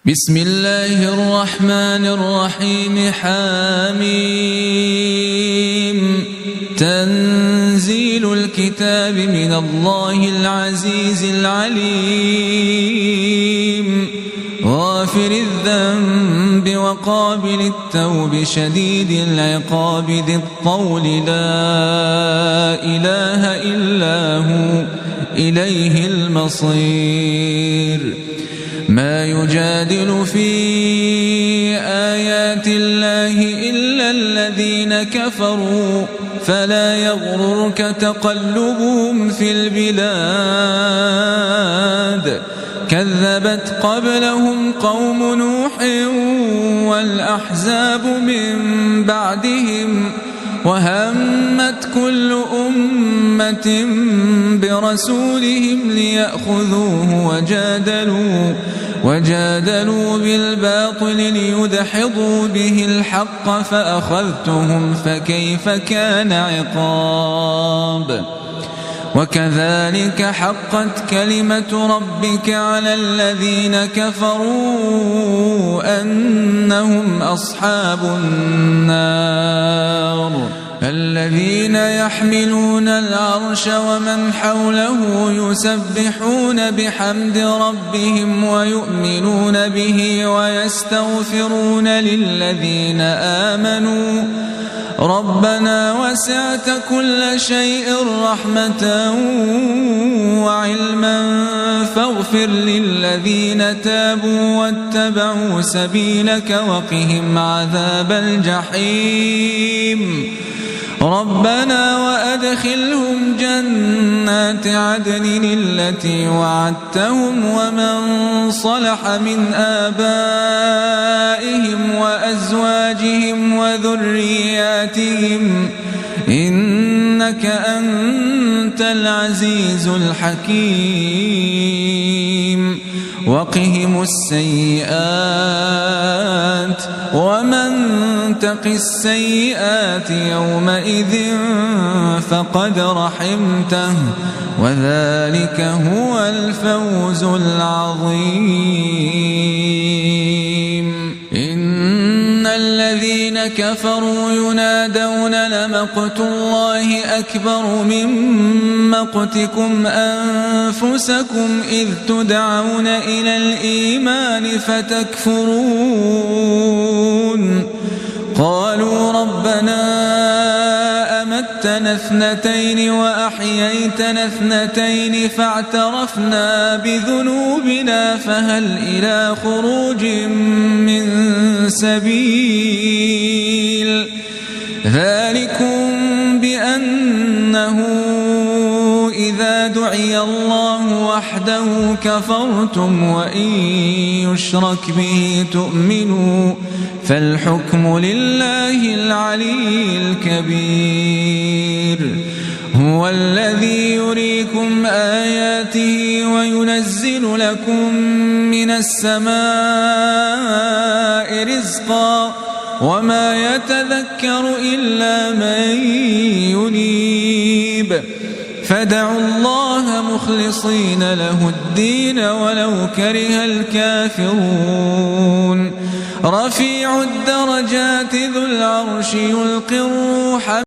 بسم الله الرحمن الرحيم. حميم. تنزيل الكتاب من الله العزيز العليم. غافر الذنب وقابل التوب شديد العقاب ذي الطول لا إله إلا هو إليه المصير. ما يجادل في آيات الله إلا الذين كفروا فلا يغررك تقلبهم في البلاد. كذبت قبلهم قوم نوح والأحزاب من بعدهم وهمت كل أمة برسولهم ليأخذوه وجادلوا بالباطل ليدحضوا به الحق فأخذتهم فكيف كان عقاب. وكذلك حقت كلمة ربك على الذين كفروا أنهم أصحاب النار. الذين يحملون العرش ومن حوله يسبحون بحمد ربهم ويؤمنون به ويستغفرون للذين آمنوا ربنا وسعت كل شيء رحمة وعلما فاغفر للذين تابوا واتبعوا سبيلك وقهم عذاب الجحيم. ربنا وأدخلهم جنات عدن التي وعدتهم ومن صلح من آبائهم وأزواجهم وذرياتهم إنك أنت العزيز الحكيم. وقهم السيئات ومن تق السيئات يومئذ فقد رحمته وذلك هو الفوز العظيم. إن الذين كفروا ينادون لمقت الله أكبر من مقتكم أنفسكم إذ تدعون إلى الإيمان فتكفرون. قالوا ربنا أمتنا اثنتين وأحييتنا اثنتين فاعترفنا بذنوبنا فهل إلى خروج من سبيل. ذلكم بأنه إذا دعي الله وحده كفرتم وإن يشرك به تؤمنوا فالحكم لله العلي الكبير. هو الذي يريكم آياته وينزل لكم من السماء رزقا وما يتذكر إلا من ينيب. فادعوا الله مخلصين له الدين ولو كره الكافرون. رفيع الدرجات ذو العرش يلقي الروح